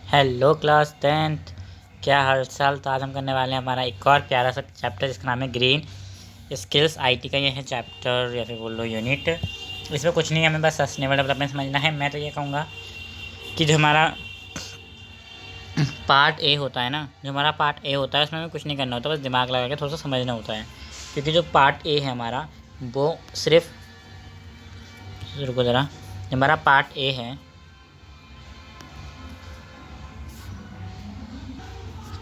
Hello class 10th, क्या हाल चाल। तो आज हम करने वाले हैं हमारा एक और प्यारा सा चैप्टर जिसका नाम है ग्रीन स्किल्स। आईटी का ये है चैप्टर या फिर बोल लो यूनिट। इसमें कुछ नहीं है, हमें बस सस्टेनेबल डेवलपमेंट समझना है। मैं तो ये कहूँगा कि जो हमारा पार्ट ए होता है ना, जो हमारा पार्ट ए होता है उसमें हमें कुछ नहीं करना होता, बस दिमाग लगा के थोड़ा सा समझना होता है। क्योंकि जो पार्ट ए है हमारा, वो सिर्फ, रुको ज़रा, जो हमारा पार्ट ए है,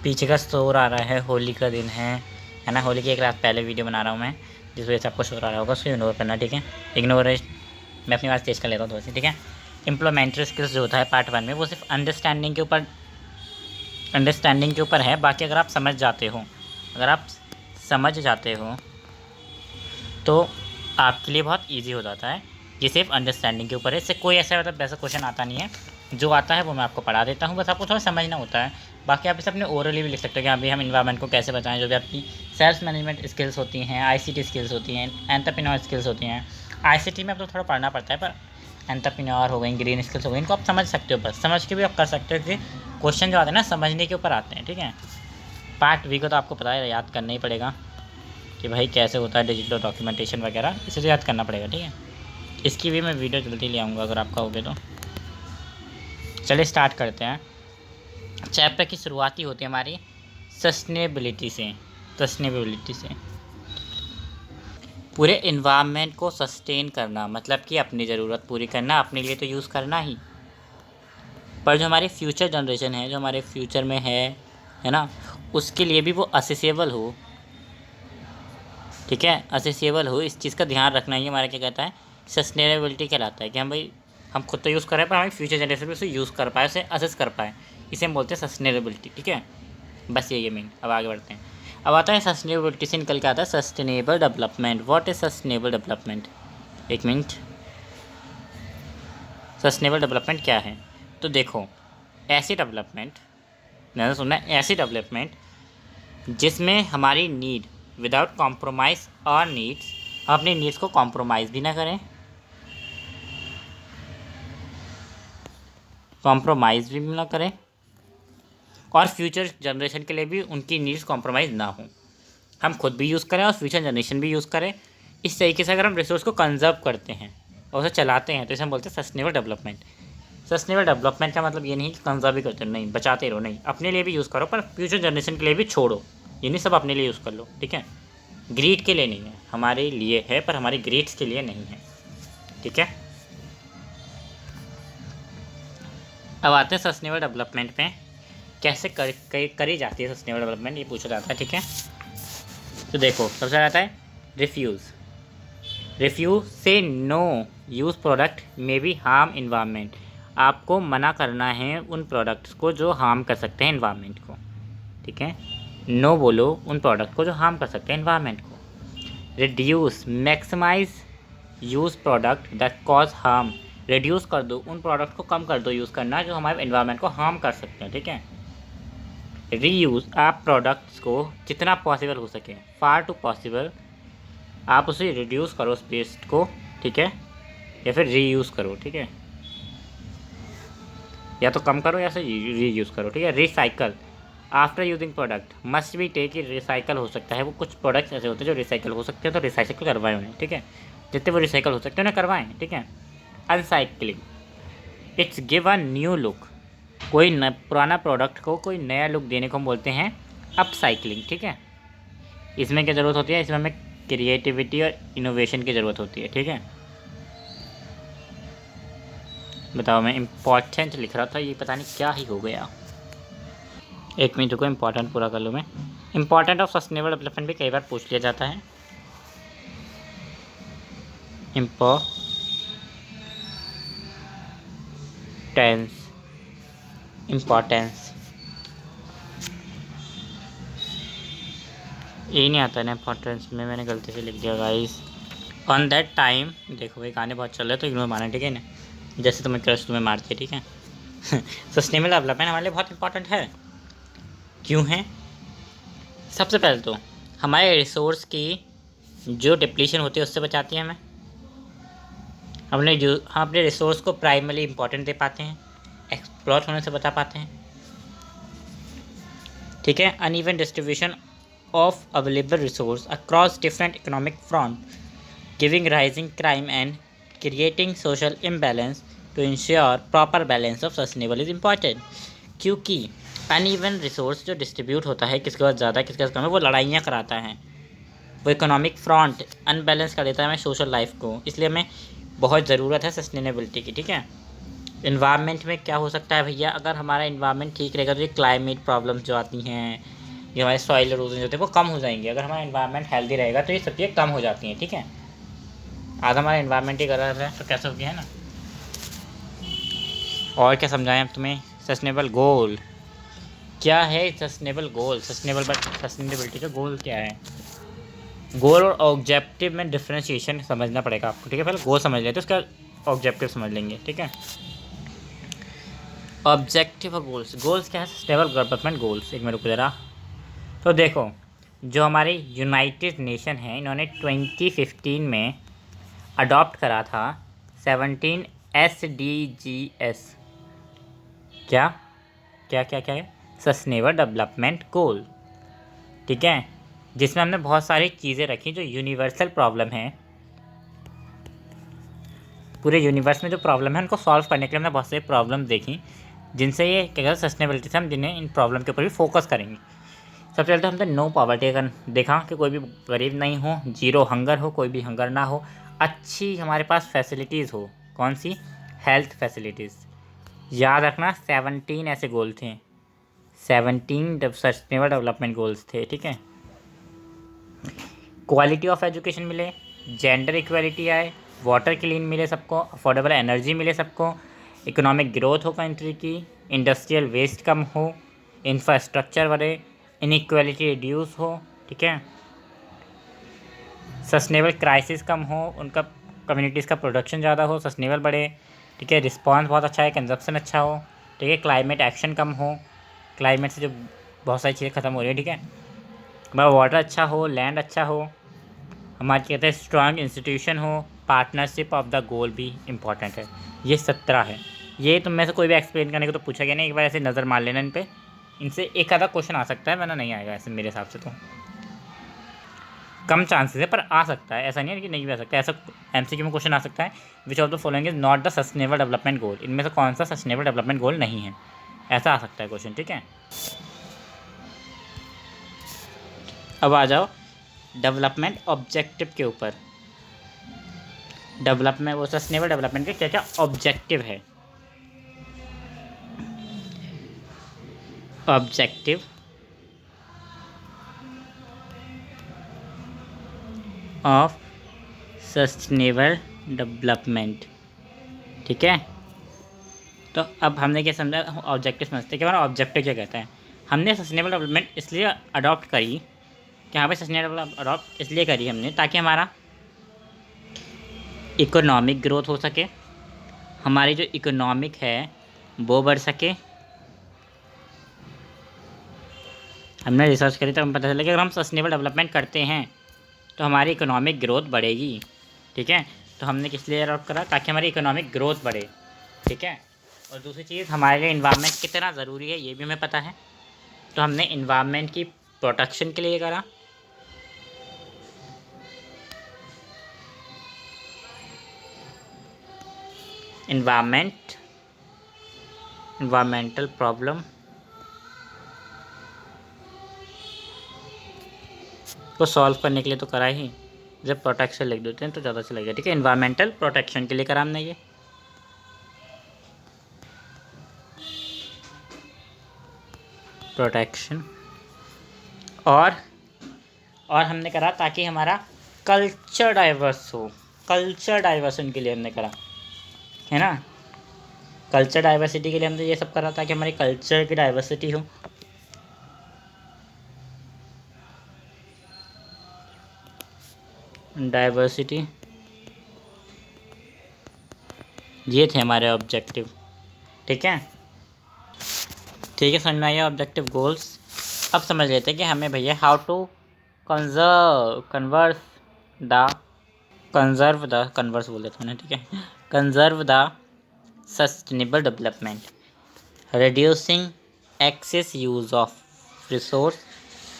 पीछे का शोर आ रहा है, होली का दिन है ना। होली की एक रात पहले वीडियो बना रहा हूँ मैं, जिस वजह से आपको शोर आ रहा होगा, उसको इग्नोर करना, ठीक है। इग्नोर, मैं अपनी बात तेज कर लेता हूँ थोड़ी सी, ठीक है। इम्प्लीमेंटरी स्किल्स जो होता है पार्ट 1 में, वो सिर्फ अंडरस्टैंडिंग के ऊपर है। बाकी अगर आप समझ जाते हो तो आपके लिए बहुत ईजी हो जाता है। ये सिर्फ अंडरस्टैंडिंग के ऊपर है, इससे कोई ऐसा वैसा क्वेश्चन आता नहीं है। जो आता है वो मैं आपको पढ़ा देता हूँ, बस आपको थोड़ा समझना होता है। बाकी आप इसे अपने ओरली भी लिख सकते हो कि अभी हम इन्वायरमेंट को कैसे बचाएं। जो भी आपकी सेल्फ मैनेजमेंट स्किल्स होती हैं, आईसीटी स्किल्स होती हैं, एंटरप्रेन्योर स्किल्स होती हैं। आईसीटी में अब तो थोड़ा पढ़ना पड़ता है, पर एंटरप्रेन्योर हो गई, ग्रीन स्किल्स हो गई, इनको आप समझ सकते हो। बस समझ के भी आप कर सकते हो कि क्वेश्चन जो आते हैं ना, समझने के ऊपर आते हैं, ठीक है। पार्ट वी को तो आपको पता है, याद करना ही पड़ेगा कि भाई कैसे होता है डिजिटल डॉक्यूमेंटेशन वगैरह, इसे तो याद करना पड़ेगा, ठीक है। इसकी भी मैं वीडियो जल्दी ले आऊँगा अगर आप कहोगे तो। चलिए स्टार्ट करते हैं। चैप्टर की शुरुआत ही होती है हमारी सस्टेनेबिलिटी से। पूरे इन्वायरमेंट को सस्टेन करना मतलब कि अपनी ज़रूरत पूरी करना, अपने लिए तो यूज़ करना ही, पर जो हमारी फ्यूचर जनरेशन है, जो हमारे फ्यूचर में है ना, उसके लिए भी वो असेसेबल हो, ठीक है। असेसेबल हो, इस चीज़ का ध्यान रखना ही हमारा क्या कहता है, सस्टेनेबिलिटी कहलाता है। कि हम खुद तो यूज़ कर रहे हैं, पर हमारी फ्यूचर जनरेशन भी उसे यूज़ कर पाए, उसे असेस कर पाए, इसे हम बोलते हैं सस्टेनेबिलिटी, ठीक है। बस यही है मेन। अब आगे बढ़ते हैं। अब आता है सस्टेनेबिलिटी से निकल के आता है sustainable development. What is sustainable development? एक मिनट, सस्टेनेबल डेवलपमेंट क्या है? तो देखो, ऐसी डेवलपमेंट, ध्यान से सुनना, ऐसी डेवलपमेंट जिसमें हमारी नीड विदाउट कॉम्प्रोमाइज़ और नीड्स, अपनी नीड्स को कॉम्प्रोमाइज़ भी ना करें, और फ्यूचर जनरेशन के लिए भी उनकी नीड्स कॉम्प्रोमाइज़ ना हो। हम खुद भी यूज़ करें और फ्यूचर जनरेशन भी यूज़ करें। इस तरीके से अगर हम रिसोर्स को कंजर्व करते हैं और उसे चलाते हैं तो इसे हम बोलते हैं सस्टेनेबल डेवलपमेंट। सस्टेनेबल डेवलपमेंट का मतलब ये नहीं कि कंजर्व ही करते रहो, नहीं, बचाते रहो, नहीं, अपने लिए भी यूज़ करो पर फ्यूचर जनरेशन के लिए भी छोड़ो। ये नहीं सब अपने लिए यूज़ कर लो, ठीक है। ग्रीड के लिए नहीं है, हमारे लिए है, पर हमारी ग्रीड्स के लिए नहीं है, ठीक है। अब आते हैं सस्टेनेबल डेवलपमेंट में कैसे करी जाती है सस्टेनेबल डेवलपमेंट, ये पूछा जाता है, ठीक है। तो देखो, सबसे आता है रिफ्यूज़ से no use product may be harm environment. आपको मना करना है उन प्रोडक्ट्स को जो हार्म कर सकते हैं इन्वायरमेंट को, ठीक है। नो बोलो उन प्रोडक्ट को जो हार्म कर सकते हैं इन्वायरमेंट को। Reduce maximize use product that cause harm. Reduce कर दो, उन प्रोडक्ट को कम कर दो यूज़ करना जो हमारे इन्वायरमेंट को हार्म कर सकते हैं, ठीक है। रीयूज़, आप प्रोडक्ट्स को जितना पॉसिबल हो सके, फार टू पॉसिबल, आप उसे रिड्यूस करो उस वेस्ट को, ठीक है, या फिर रीयूज़ करो, ठीक है। या तो कम करो या फिर रीयूज़ करो, ठीक है। Recycle, after using product must be take, recycle हो सकता है। वो कुछ प्रोडक्ट्स ऐसे होते हैं जो रिसाइकल हो सकते हैं, तो रिसाइकल करवाएं उन्हें, ठीक है। जितने वो रिसाइकल हो सकते हैं उन्हें करवाएं, ठीक है। Upcycling, it's give a new look. कोई पुराना प्रोडक्ट को कोई नया लुक देने को हम बोलते हैं अपसाइक्लिंग, ठीक है। इसमें क्या ज़रूरत होती है, इसमें हमें क्रिएटिविटी और इनोवेशन की ज़रूरत होती है, ठीक है। बताओ, मैं इम्पॉर्टेंट लिख रहा था, ये पता नहीं क्या ही हो गया। एक मिनट रुको, इम्पॉर्टेंट पूरा कर लूँ मैं। इम्पॉर्टेंट ऑफ सस्टेनेबल डेवलपमेंट भी कई बार पूछ लिया जाता है। इम्पॉर्टेंस यही नहीं आता है ना, इम्पॉर्टेंस में मैंने गलती से लिख दिया गाइस। ऑन दैट टाइम, देखो भाई गाने बहुत चल रहे हैं तो इग्नोर मारना, ठीक है ना। जैसे तुम्हें क्रश तुम्हें मारती है, ठीक है। सस्टेनेबल डेवलपमेंट हमारे लिए बहुत इंपॉर्टेंट है। क्यों है? सबसे पहले तो हमारे रिसोर्स की जो डिप्लीशन होती है उससे बचाती है हमें। हम अपने रिसोर्स को प्राइमरी इंपॉर्टेंट दे पाते हैं, एक्सप्लॉट होने से बचा पाते हैं। ठीक है। Uneven distribution of available resource across different economic front giving rising crime and creating social imbalance to ensure proper balance of sustainable is important. क्योंकि अनइवन रिसोर्स जो डिस्ट्रीब्यूट होता है, किसके पास ज़्यादा किसके पास कम है, वो लड़ाइयाँ कराता है, वो इकोनॉमिक फ्रंट अनबैलेंस कर देता है हमें सोशल लाइफ को। इसलिए हमें बहुत ज़रूरत है सस्टेनेबिलिटी की। ठीक है। इन्वायरमेंट में क्या हो सकता है भैया, अगर हमारा इन्वायरमेंट ठीक रहेगा तो ये क्लाइमेट प्रॉब्लम्स जो आती हैं, ये हमारे सॉइल इरोजन होते हैं, वो कम हो जाएंगे। अगर हमारा इन्वायरमेंट हेल्दी रहेगा तो ये सब चीज़ें कम हो जाती हैं। ठीक है। आज हमारा इन्वायरमेंट ही गलत है तो कैसे हो गया है ना। और क्या समझाएं हम तुम्हें। सस्टेनेबल गोल क्या है, सस्टेनेबल गोल, सस्टेनेबिलिटी का गोल क्या है। गोल और ऑब्जेक्टिव में डिफ्रेंशिएशन समझना पड़ेगा आपको। ठीक है। पहले गोल समझ लेते उसका ऑब्जेक्टिव समझ लेंगे। ठीक है। ऑब्जेक्टिव और गोल्स, गोल्स क्या है, सस्टेनेबल डेवलपमेंट गोल्स। एक मेरे को ज़रा तो देखो, जो हमारे यूनाइटेड नेशन है, इन्होंने 2015 में अडॉप्ट करा था 17 SDGs। क्या क्या क्या क्या है, सस्टेनेबल डेवलपमेंट गोल। ठीक है। जिसमें हमने बहुत सारी चीज़ें रखी जो यूनिवर्सल प्रॉब्लम है, पूरे यूनिवर्स में जो प्रॉब्लम है उनको सॉल्व करने के लिए हमने बहुत सारी प्रॉब्लम देखी, जिनसे ये क्या कहते हैं सस्टेनेबिलिटी से हम जिन्हें इन प्रॉब्लम के ऊपर भी फोकस करेंगे। सबसे पहले तो हमने नो पॉवर्टी का देखा कि कोई भी गरीब नहीं हो, जीरो हंगर हो, कोई भी हंगर ना हो, अच्छी हमारे पास फैसिलिटीज़ हो। कौन सी, हेल्थ फैसिलिटीज़। याद रखना 17 ऐसे गोल थे, 17 सस्टेनेबल डेवलपमेंट गोल्स थे। ठीक है। क्वालिटी ऑफ एजुकेशन मिले, जेंडर इक्वालिटी आए, वाटर क्लीन मिले सबको, अफोर्डेबल एनर्जी मिले सबको, इकोनॉमिक ग्रोथ हो कंट्री की, इंडस्ट्रियल वेस्ट कम हो, इंफ्रास्ट्रक्चर बढ़े, इनइक्वालिटी रिड्यूस हो। ठीक है। सस्टेनेबल क्राइसिस कम हो, उनका कम्युनिटीज़ का प्रोडक्शन ज़्यादा हो, सस्टेनेबल बढ़े। ठीक है। रिस्पॉन्स बहुत अच्छा है, कंजप्शन अच्छा हो। ठीक है। क्लाइमेट एक्शन कम हो, क्लाइमेट से जो बहुत सारी चीज़ें ख़त्म हो रही है। ठीक है। वाटर अच्छा हो, लैंड अच्छा हो, हमारे कहते हैं स्ट्रॉन्ग इंस्टीट्यूशन हो, पार्टनरशिप ऑफ द गोल भी इम्पॉर्टेंट है। ये 17 है। ये तुम में से कोई भी एक्सप्लेन करने को तो पूछा गया नहीं, एक बार ऐसे नज़र मार लेना इन पे, इनसे एक आधा क्वेश्चन आ सकता है, वरना नहीं आएगा ऐसे मेरे हिसाब से। तो कम चांसेस है पर आ सकता है, ऐसा नहीं है कि नहीं भी आ सकता है। ऐसा MCQ में क्वेश्चन आ सकता है, which of the following is not the sustainable development goal, इनमें से कौन सा सस्टेनेबल डेवलपमेंट गोल नहीं है, ऐसा आ सकता है क्वेश्चन। ठीक है। अब आ जाओ डेवलपमेंट ऑब्जेक्टिव के ऊपर। डेवलपमेंट, वो सस्टेनेबल डेवलपमेंट के क्या क्या ऑब्जेक्टिव है। Objective of sustainable development. ठीक है। तो अब हमने क्या समझा, ऑब्जेक्टिव समझते हैं कि हमारा ऑब्जेक्टिव क्या कहता है। हमने सस्टेनेबल डेवलपमेंट इसलिए अडॉप्ट करी कि यहाँ पे सस्टेनेबल अडॉप्ट इसलिए करी हमने ताकि हमारा इकोनॉमिक ग्रोथ हो सके, हमारी जो इकोनॉमिक है वो बढ़ सके। हमने रिसर्च करी तो हमें पता चला कि अगर हम सस्टेनेबल डेवलपमेंट करते हैं तो हमारी इकोनॉमिक ग्रोथ बढ़ेगी। ठीक है। तो हमने किस लिए अडॉप्ट करा, ताकि हमारी इकोनॉमिक ग्रोथ बढ़े। ठीक है। और दूसरी चीज़, हमारे लिए इन्वायरमेंट कितना ज़रूरी है ये भी हमें पता है, तो हमने इन्वायरमेंट की प्रोटेक्शन के लिए करा। इन्वायरमेंटल प्रॉब्लम को सॉल्व करने के लिए तो करा ही, जब प्रोटेक्शन लिख देते हैं तो ज़्यादा अच्छा लगेगा। ठीक है। इन्वायरमेंटल प्रोटेक्शन के लिए करा हमने ये। प्रोटेक्शन और हमने करा ताकि हमारा कल्चर डाइवर्स हो, कल्चर डाइवर्सन के लिए हमने करा, है ना। कल्चर डाइवर्सिटी के लिए हमने ये सब करा ताकि हमारी कल्चर की डाइवर्सिटी हो। डाइवर्सिटी, ये थे हमारे ऑब्जेक्टिव। ठीक है। ठीक है, समझ में आया ऑब्जेक्टिव गोल्स। अब समझ लेते हैं कि हमें भैया हाउ टू कन्वर्स बोल देता हूँ। ठीक है। Conserve the sustainable development, reducing excess use of resource,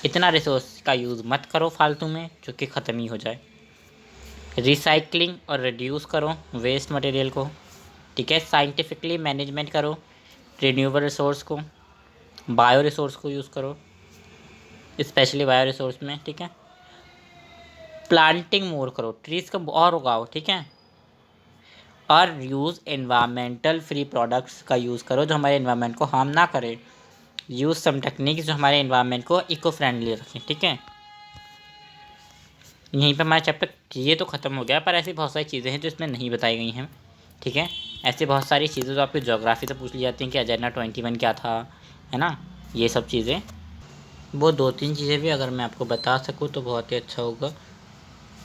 इतना रिसोर्स का यूज़ मत करो फालतू में जो कि ख़त्म ही हो जाए। रिसाइकलिंग और रिड्यूस करो वेस्ट मटेरियल को, ठीक है। साइंटिफिकली मैनेजमेंट करो रिन्यूएबल रिसोर्स को, बायो रिसोर्स को यूज़ करो, स्पेशली बायो रिसोर्स में, ठीक है। प्लांटिंग मोर करो, ट्रीज़ का और उगाओ, ठीक है। और यूज़ एनवायरमेंटल फ्री प्रोडक्ट्स का यूज़ करो जो हमारे एनवायरनमेंट को हार्म ना करे। यूज़ सम टेक्निक्स जो हमारे एनवायरनमेंट को इको फ्रेंडली रखें, ठीक है। यहीं पर हमारा चैप्टर ये तो ख़त्म हो गया, पर ऐसी बहुत सारी चीज़ें हैं जो इसमें नहीं बताई गई हैं, ठीक है। ऐसी बहुत सारी चीज़ें जो आपकी ज्योग्राफी से पूछ ली जाती हैं कि एजेंडा 21 क्या था, है ना, ये सब चीज़ें। वो 2-3 चीज़ें भी अगर मैं आपको बता सकूँ तो बहुत ही अच्छा होगा।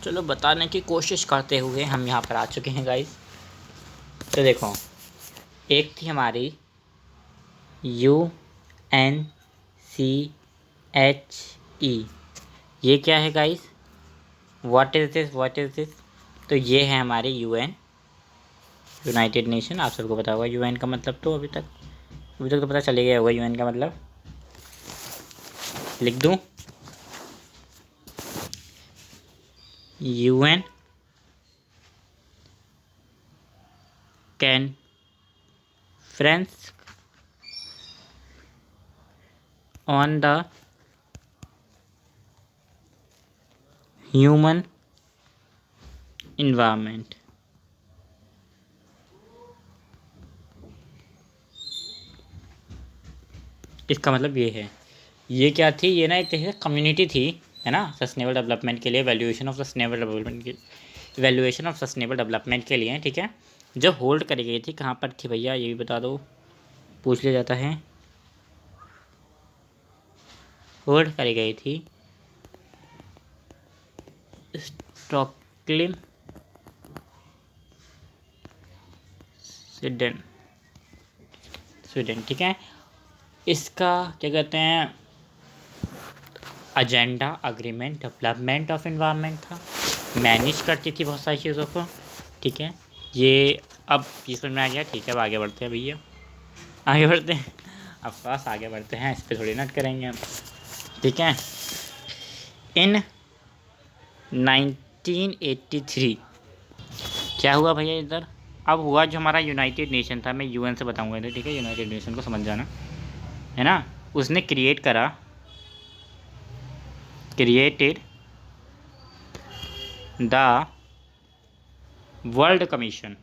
चलो बताने की कोशिश करते हुए हम यहाँ पर आ चुके हैं गाइस। तो देखो, एक थी हमारी UNCHE, ये क्या है गाइस, व्हाट इज़ दिस। तो ये है हमारी UN, यूनाइटेड नेशन। आप सबको पता होगा UN का मतलब, तो अभी तक तो पता चले गया होगा UN का मतलब। लिख दूँ, UN Conference on the Human Environment। इसका मतलब ये है, ये क्या थी, ये ना एक तरह से कम्युनिटी थी, है ना, सस्टेनेबल डेवलपमेंट के लिए, वैल्यूएशन ऑफ सस्टेनेबल डेवलपमेंट के लिए, ठीक है। जो होल्ड करी गई थी, कहाँ पर थी भैया ये भी बता दो, पूछ लिया जाता है। होल्ड करी गई थी स्टॉकहोल्म, स्वीडन, ठीक है। इसका क्या कहते हैं, agenda agreement development of environment था, मैनेज करती थी बहुत सारी चीज़ों को, ठीक है। ये अब ये समझ में आ गया, ठीक है। अब आगे बढ़ते हैं भैया, आगे बढ़ते हैं, अब बस आगे बढ़ते हैं, इस पर थोड़ी नोट करेंगे हम, ठीक है। इन 1983 क्या हुआ भैया इधर, अब हुआ जो हमारा यूनाइटेड नेशन था, मैं UN से बताऊंगा इधर, ठीक है। यूनाइटेड नेशन को समझ जाना, है ना। उसने created the world commission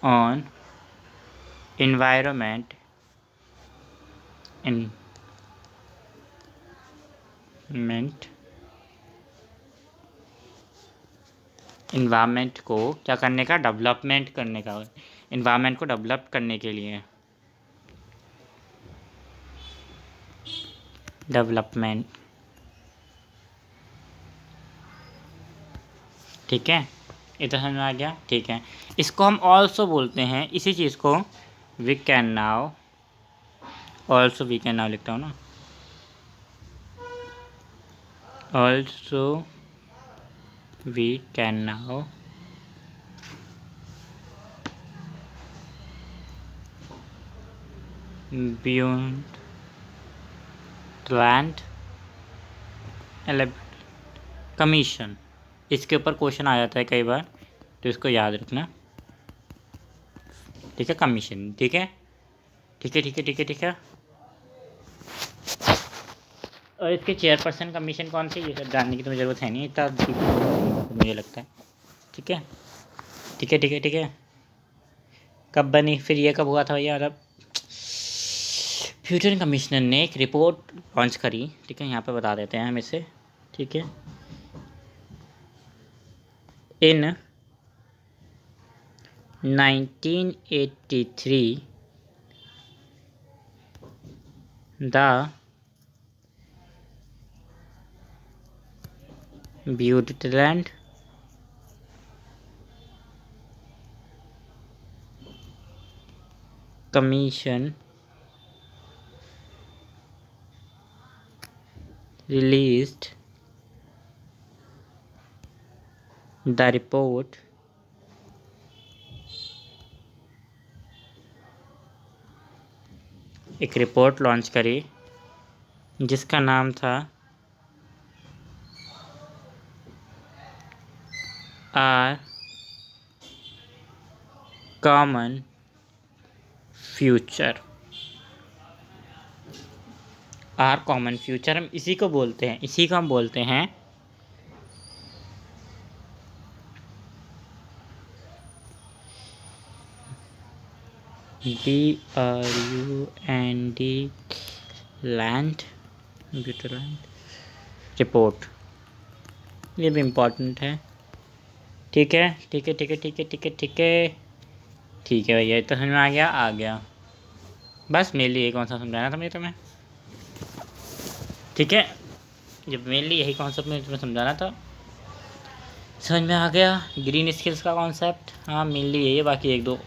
on environment environment को क्या करने का, डेवलपमेंट करने का, इन्वायरमेंट को डेवलप करने के लिए, डेवलपमेंट, ठीक है। इतना समझ में आ गया, ठीक है। इसको हम ऑल्सो बोलते हैं, इसी चीज़ को वी कैन नाउ लिखता हूँ ना, also we can now beyond land commission. इसके ऊपर क्वेश्चन आ जाता है कई बार, तो इसको याद रखना, ठीक है। कमीशन, ठीक है, ठीक है, ठीक है, ठीक है, ठीक है। और इसके चेयरपर्सन कमीशन कौन सी, ये सब जानने की तो ज़रूरत है नहीं, इतना मुझे लगता है, ठीक है, ठीक है, ठीक है, ठीक है। कब बनी फिर, ये कब हुआ था भैया, अब फ्यूचर कमिश्नर ने एक रिपोर्ट लॉन्च करी, ठीक है। यहाँ पे बता देते हैं हम इसे, ठीक है। In 1983 the Brundtland commission released the report एक रिपोर्ट लॉन्च करी जिसका नाम था our common future. Our common future हम इसी को बोलते हैं, इसी को हम बोलते हैं DRUND लैंड रिपोर्ट। ये भी इम्पोर्टेंट है। ठीक है ठीक है ठीक है ठीक है ठीक है ठीक है ठीक है भैया, इतना समझ में आ गया। बस मेनली यही कॉन्सेप्ट समझाना था मुझे तुम्हें। ठीक है, जब मेनली यही कॉन्सेप्ट मुझे तुम्हें समझाना था, समझ में आ गया। ग्रीन स्किल्स का कॉन्सेप्ट, हाँ मेनली यही है। बाकी एक दो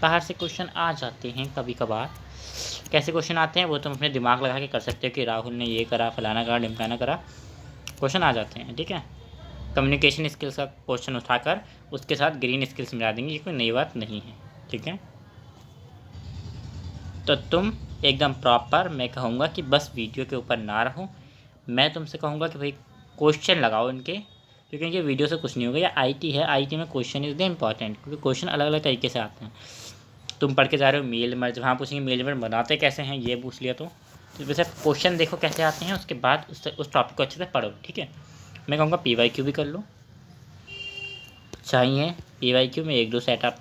बाहर से क्वेश्चन आ जाते हैं कभी कभार। कैसे क्वेश्चन आते हैं वो तुम अपने दिमाग लगा के कर सकते हो कि राहुल ने ये करा, फलाना करा, ढिमकाना करा, क्वेश्चन आ जाते हैं। ठीक है, कम्युनिकेशन स्किल्स का क्वेश्चन उठाकर उसके साथ ग्रीन स्किल्स मिला देंगे, ये कोई नई बात नहीं है। ठीक है, तो तुम एकदम प्रॉपर, मैं कहूँगा कि बस वीडियो के ऊपर ना रहो। मैं तुमसे कहूँगा कि भाई क्वेश्चन लगाओ इनके, क्योंकि ये वीडियो से कुछ नहीं होगा। या आईटी है, आईटी में क्वेश्चन इज द इम्पॉर्टेंट, क्योंकि क्वेश्चन अलग अलग तरीके से आते हैं। तुम पढ़ के जा रहे हो मेल मर्ज, वहाँ पूछेंगे मेल मर्ज बनाते कैसे हैं, ये पूछ लिया तो वैसे क्वेश्चन देखो कैसे आते हैं, उसके बाद उस टॉपिक को अच्छे से पढ़ो। ठीक है, मैं कहूँगा PYQ भी कर लो, चाहिए PYQ में 1-2 सेटअप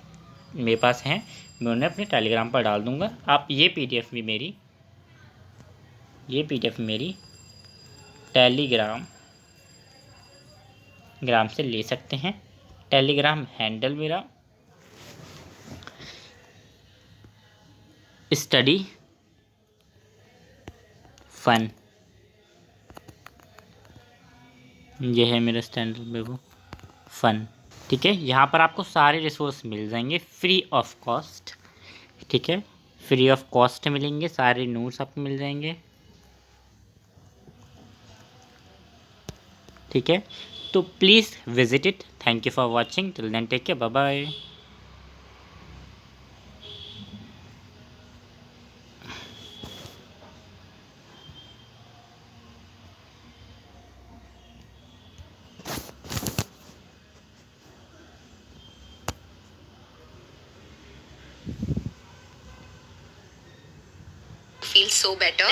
मेरे पास हैं, मैं उन्हें अपने टेलीग्राम पर डाल दूँगा। आप ये PDF भी मेरी टेलीग्राम से ले सकते हैं। टेलीग्राम हैंडल मेरा स्टडी फन, ये है मेरा स्टैंडर्ड बेबू फन। ठीक है, यहाँ पर आपको सारे रिसोर्स मिल जाएंगे फ्री ऑफ कॉस्ट। ठीक है, फ्री ऑफ कॉस्ट मिलेंगे, सारे नोट्स आपको मिल जाएंगे। ठीक है, तो please visit it. Thank you for watching, till then take care, bye bye. Feel so better.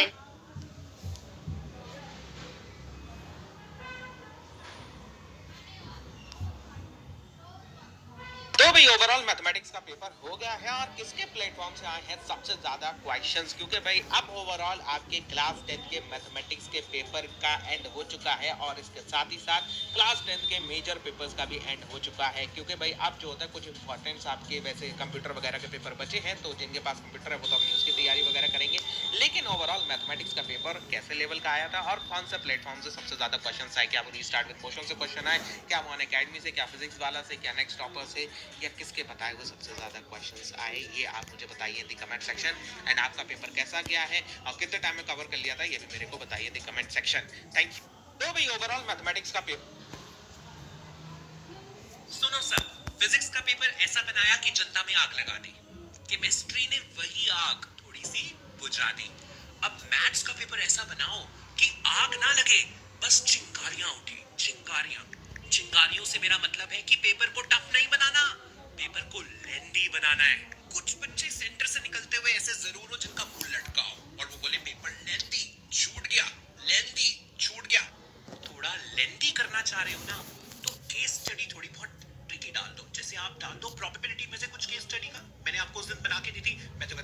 तो भाई ओवरऑल मैथमेटिक्स का पेपर हो गया है और किसके प्लेटफॉर्म से आए हैं सबसे ज्यादा क्वेश्चंस, क्योंकि भाई अब ओवरऑल आपके क्लास 10 के मैथमेटिक्स के पेपर का एंड हो चुका है और इसके साथ ही साथ क्लास 10 के मेजर पेपर्स का भी एंड हो चुका है। क्योंकि भाई अब जो होता है कुछ इंपॉर्टेंट्स आपके वैसे कंप्यूटर वगैरह के पेपर बचे हैं, तो जिनके पास कंप्यूटर है वो तो अपनी उसकी तैयारी वगैरह करेंगे। लेकिन ओवरऑल मैथमेटिक्स का पेपर कैसे लेवल का आया था और कौन सा प्लेटफॉर्म से सबसे ज्यादा क्वेश्चन आए, क्या वो रीस्टार्ट विद क्वेश्चन से क्वेश्चन आए, क्या वो अनअकैडमी से, क्या फिजिक्स वाला से, क्या नेक्स्ट टॉपर से, या किसके बताए हुए सबसे ज्यादा क्वेश्चंस आए, ये आप मुझे बताइए द कमेंट सेक्शन। एंड आपका पेपर कैसा गया है और कितने टाइम में कवर कर लिया था, ये भी मेरे को बताइए the comment section. Thank you. तो भाई ओवरऑल मैथमेटिक्स का पेपर, सुनो सर, फिजिक्स का पेपर ऐसा बनाया कि जनता में आग लगा दी, केमिस्ट्री ने वही आग थोड़ी सी बुझा दी। अब मैथ्स का पेपर ऐसा बनाओ कि आग ना लगे, बस चिंगारियां उठी, चिंगारियों से मेरा मतलब है कि पेपर को टफ नहीं बनाना, पेपर को लेंदी बनाना है। कुछ बच्चे सेंटर से निकलते हुए ऐसे जरूर हो जिनका मुंह लटका हो और वो बोले पेपर लेंदी छूट गया, लेंदी छूट गया। थोड़ा लेंदी करना चाह रहे हो ना, तो केस स्टडी थोड़ी बहुत ट्रिकी डाल दो। जैसे आप डाल दो प्रोबेबिलिटी में से कुछ केस स्टडी का, मैंने आपको उस दिन बना के दी थी, मैं तो